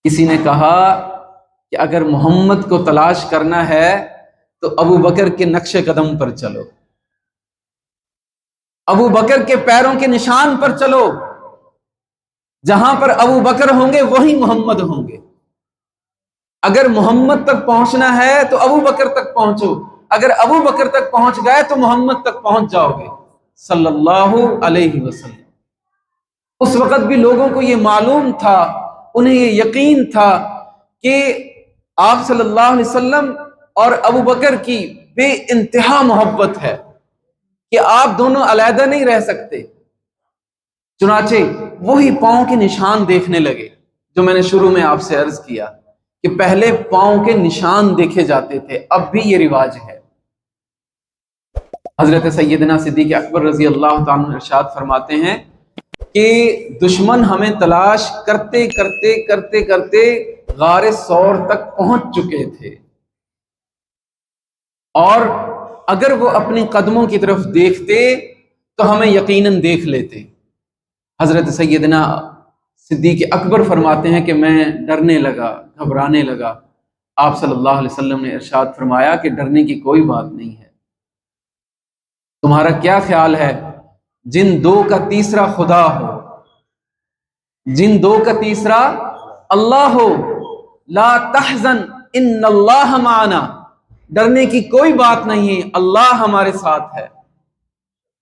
کسی نے کہا کہ اگر محمد کو تلاش کرنا ہے تو ابو بکر کے نقش قدم پر چلو، ابو بکر کے پیروں کے نشان پر چلو، جہاں پر ابو بکر ہوں گے وہی محمد ہوں گے۔ اگر محمد تک پہنچنا ہے تو ابو بکر تک پہنچو، اگر ابو بکر تک پہنچ گئے تو محمد تک پہنچ جاؤ گے صلی اللہ علیہ وسلم۔ اس وقت بھی لوگوں کو یہ معلوم تھا، انہیں یہ یقین تھا کہ آپ صلی اللہ علیہ وسلم اور ابو بکر کی بے انتہا محبت ہے کہ آپ دونوں علیحدہ نہیں رہ سکتے۔ چنانچہ وہی پاؤں کے نشان دیکھنے لگے جو میں نے شروع میں آپ سے عرض کیا کہ پہلے پاؤں کے نشان دیکھے جاتے تھے، اب بھی یہ رواج ہے۔ حضرت سیدنا صدیق اکبر رضی اللہ تعالیٰ عنہ ارشاد فرماتے ہیں کہ دشمن ہمیں تلاش کرتے کرتے کرتے کرتے غار ثور تک پہنچ چکے تھے، اور اگر وہ اپنی قدموں کی طرف دیکھتے تو ہمیں یقیناً دیکھ لیتے۔ حضرت سیدنا صدیق اکبر فرماتے ہیں کہ میں ڈرنے لگا، گھبرانے لگا۔ آپ صلی اللہ علیہ وسلم نے ارشاد فرمایا کہ ڈرنے کی کوئی بات نہیں ہے، تمہارا کیا خیال ہے جن دو کا تیسرا خدا ہو، جن دو کا تیسرا اللہ ہو، لا تحزن ان اللہ معنا، ڈرنے کی کوئی بات نہیں ہے، اللہ ہمارے ساتھ ہے۔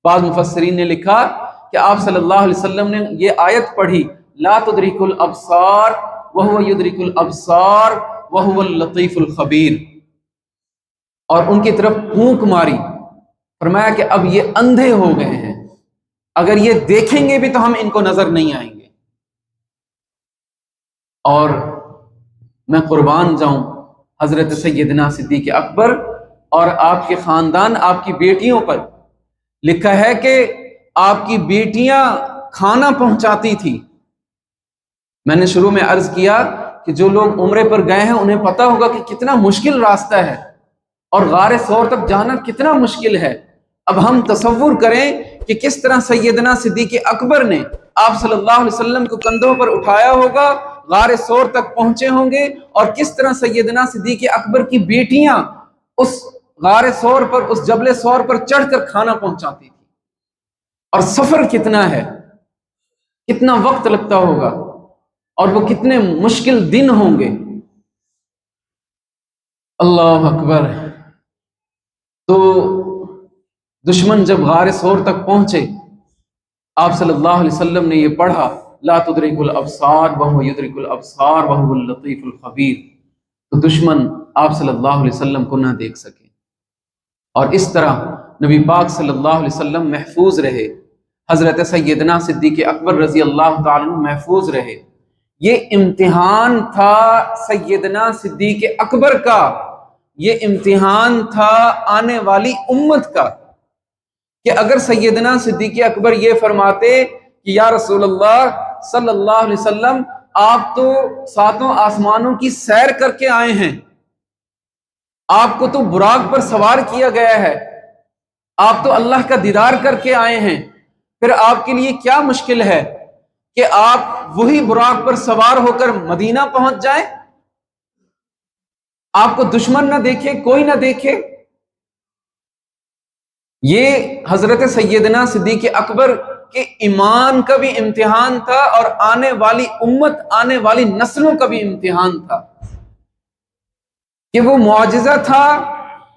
بعض مفسرین نے لکھا کہ آپ صلی اللہ علیہ وسلم نے یہ آیت پڑھی، لا تدرک الابصار وہو یدرک الابصار وہو اللطیف الخبیر، اور ان کی طرف پھونک ماری، فرمایا کہ اب یہ اندھے ہو گئے ہیں، اگر یہ دیکھیں گے بھی تو ہم ان کو نظر نہیں آئیں گے۔ اور میں قربان جاؤں حضرت سیدنا صدیق اکبر اور آپ کے خاندان، آپ کی بیٹیوں پر لکھا ہے کہ آپ کی بیٹیاں کھانا پہنچاتی تھی۔ میں نے شروع میں عرض کیا کہ جو لوگ عمرے پر گئے ہیں انہیں پتہ ہوگا کہ کتنا مشکل راستہ ہے اور غار ثور تک جانا کتنا مشکل ہے۔ اب ہم تصور کریں کہ کس طرح سیدنا صدیق اکبر نے آپ صلی اللہ علیہ وسلم کو کندھوں پر اٹھایا ہوگا، غار ثور تک پہنچے ہوں گے، اور کس طرح سیدنا صدیق اکبر کی بیٹیاں اس غار ثور پر، اس جبل ثور پر چڑھ کر کھانا پہنچاتی تھی، اور سفر کتنا ہے، کتنا وقت لگتا ہوگا، اور وہ کتنے مشکل دن ہوں گے۔ اللہ اکبر۔ تو دشمن جب غار ثور تک پہنچے، آپ صلی اللہ علیہ وسلم نے یہ پڑھا، لا تدرک الابصار وہو یدرک الابصار وہو اللطیف الخبیر، تو دشمن آپ صلی اللہ علیہ وسلم کو نہ دیکھ سکے، اور اس طرح نبی پاک صلی اللہ علیہ وسلم محفوظ رہے، حضرت سیدنا صدیق اکبر رضی اللہ تعالیٰ عنہ محفوظ رہے۔ یہ امتحان تھا سیدنا صدیق اکبر کا، یہ امتحان تھا آنے والی امت کا، کہ اگر سیدنا صدیق اکبر یہ فرماتے کہ یا رسول اللہ صلی اللہ علیہ وسلم آپ تو ساتوں آسمانوں کی سیر کر کے آئے ہیں، آپ کو تو براق پر سوار کیا گیا ہے، آپ تو اللہ کا دیدار کر کے آئے ہیں، پھر آپ کے لیے کیا مشکل ہے کہ آپ وہی براق پر سوار ہو کر مدینہ پہنچ جائیں، آپ کو دشمن نہ دیکھے، کوئی نہ دیکھے۔ یہ حضرت سیدنا صدیق اکبر کے ایمان کا بھی امتحان تھا، اور آنے والی امت، آنے والی نسلوں کا بھی امتحان تھا، کہ وہ معجزہ تھا،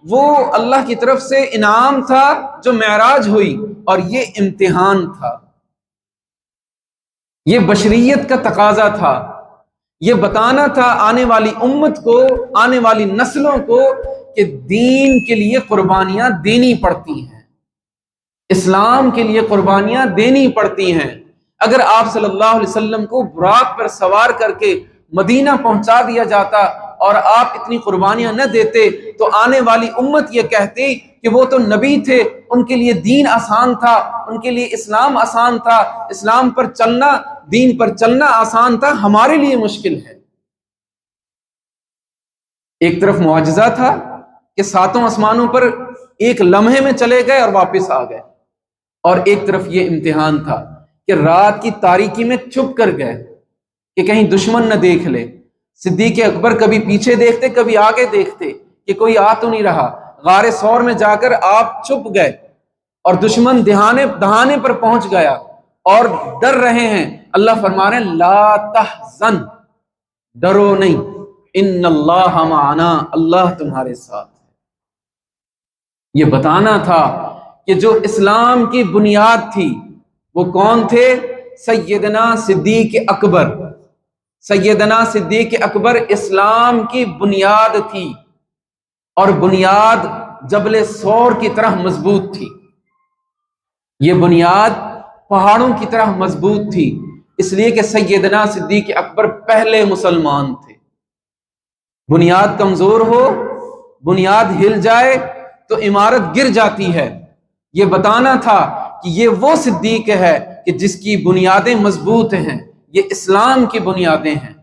وہ اللہ کی طرف سے انعام تھا جو معراج ہوئی، اور یہ امتحان تھا، یہ بشریت کا تقاضا تھا، یہ بتانا تھا آنے والی امت کو، آنے والی نسلوں کو کہ دین کے لیے قربانیاں دینی پڑتی ہیں، اسلام کے لیے قربانیاں دینی پڑتی ہیں۔ اگر آپ صلی اللہ علیہ وسلم کو براق پر سوار کر کے مدینہ پہنچا دیا جاتا اور آپ اتنی قربانیاں نہ دیتے تو آنے والی امت یہ کہتی کہ وہ تو نبی تھے، ان کے لیے دین آسان تھا، ان کے لیے اسلام آسان تھا، اسلام پر چلنا، دین پر چلنا آسان تھا، ہمارے لیے مشکل ہے۔ ایک طرف معجزہ تھا کہ ساتوں آسمانوں پر ایک لمحے میں چلے گئے اور واپس آ گئے، اور ایک طرف یہ امتحان تھا کہ رات کی تاریکی میں چھپ کر گئے کہ کہیں دشمن نہ دیکھ لے، صدیق اکبر کبھی پیچھے دیکھتے کبھی آگے دیکھتے کہ کوئی آ تو نہیں رہا. غار ثور میں جا کر آپ چھپ گئے اور دشمن دہانے پر پہنچ گیا اور ڈر رہے ہیں. اللہ فرما رہے ہیں لا تحزن، ڈرو نہیں، ان اللہ معنا، اللہ تمہارے ساتھ. یہ بتانا تھا کہ جو اسلام کی بنیاد تھی وہ کون تھے؟ سیدنا صدیق اکبر. سیدنا صدیق اکبر اسلام کی بنیاد تھی، اور بنیاد جبل ثور کی طرح مضبوط تھی. یہ بنیاد پہاڑوں کی طرح مضبوط تھی، اس لیے کہ سیدنا صدیق اکبر پہلے مسلمان تھے. بنیاد کمزور ہو، بنیاد ہل جائے تو عمارت گر جاتی ہے. یہ بتانا تھا کہ یہ وہ صدیق ہے کہ جس کی بنیادیں مضبوط ہیں. یہ اسلام کی بنیادیں ہیں.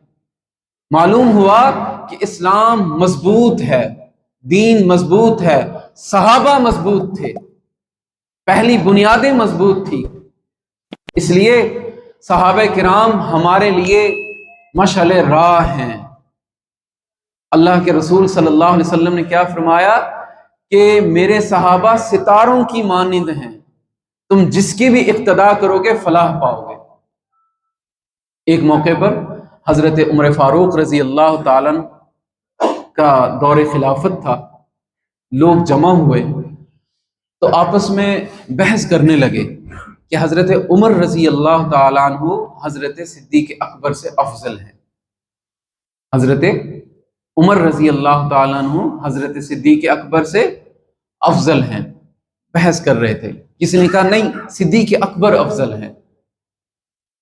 معلوم ہوا کہ اسلام مضبوط ہے، دین مضبوط ہے، صحابہ مضبوط تھے، پہلی بنیادیں مضبوط تھی. اس لیے صحابہ کرام ہمارے لیے مشعل راہ ہیں. اللہ کے رسول صلی اللہ علیہ وسلم نے کیا فرمایا کہ میرے صحابہ ستاروں کی مانند ہیں، تم جس کی بھی اقتدا کرو گے فلاح پاؤ گے. ایک موقع پر حضرت عمر فاروق رضی اللہ تعالیٰ کا دور خلافت تھا. لوگ جمع ہوئے تو آپس میں بحث کرنے لگے کہ حضرت عمر رضی اللہ تعالیٰ عنہ حضرت صدیق اکبر سے افضل ہے. حضرت عمر رضی اللہ تعالیٰ عنہ حضرت صدیق اکبر سے افضل ہیں. بحث کر رہے تھے. کسی نے کہا نہیں، صدیق اکبر افضل ہے.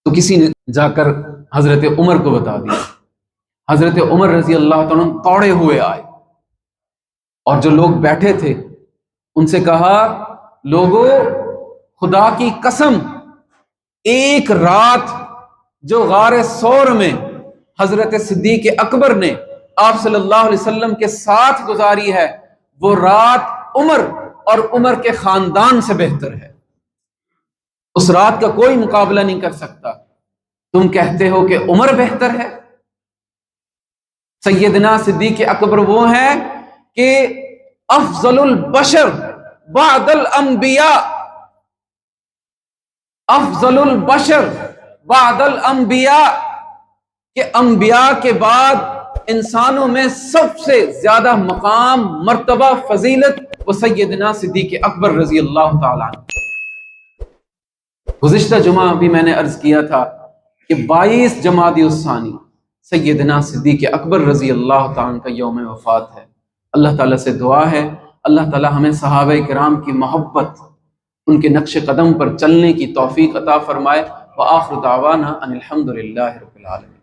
تو کسی نے جا کر حضرت عمر کو بتا دیا. حضرت عمر رضی اللہ تعالیٰ عنہ توڑے ہوئے آئے اور جو لوگ بیٹھے تھے ان سے کہا لوگوں، خدا کی قسم، ایک رات جو غار ثور میں حضرت صدیق اکبر نے آپ صلی اللہ علیہ وسلم کے ساتھ گزاری ہے، وہ رات عمر اور عمر کے خاندان سے بہتر ہے. اس رات کا کوئی مقابلہ نہیں کر سکتا. تم کہتے ہو کہ عمر بہتر ہے. سیدنا صدیق اکبر وہ ہیں کہ افضل البشر بعد الانبیاء، افضل البشر بعد الانبیاء، کہ انبیاء کے بعد انسانوں میں سب سے زیادہ مقام، مرتبہ، فضیلت وہ سیدنا صدیق اکبر رضی اللہ تعالیٰ عنہ. گزشتہ جمعہ بھی میں نے عرض کیا تھا کہ 22 جمادی الثانی سیدنا صدیق اکبر رضی اللہ تعالیٰ عنہ کا یوم وفات ہے. اللہ تعالیٰ سے دعا ہے اللہ تعالیٰ ہمیں صحابہ کرام کی محبت، ان کے نقش قدم پر چلنے کی توفیق عطا فرمائے. وآخر دعوانا ان الحمد للہ رب العالمین.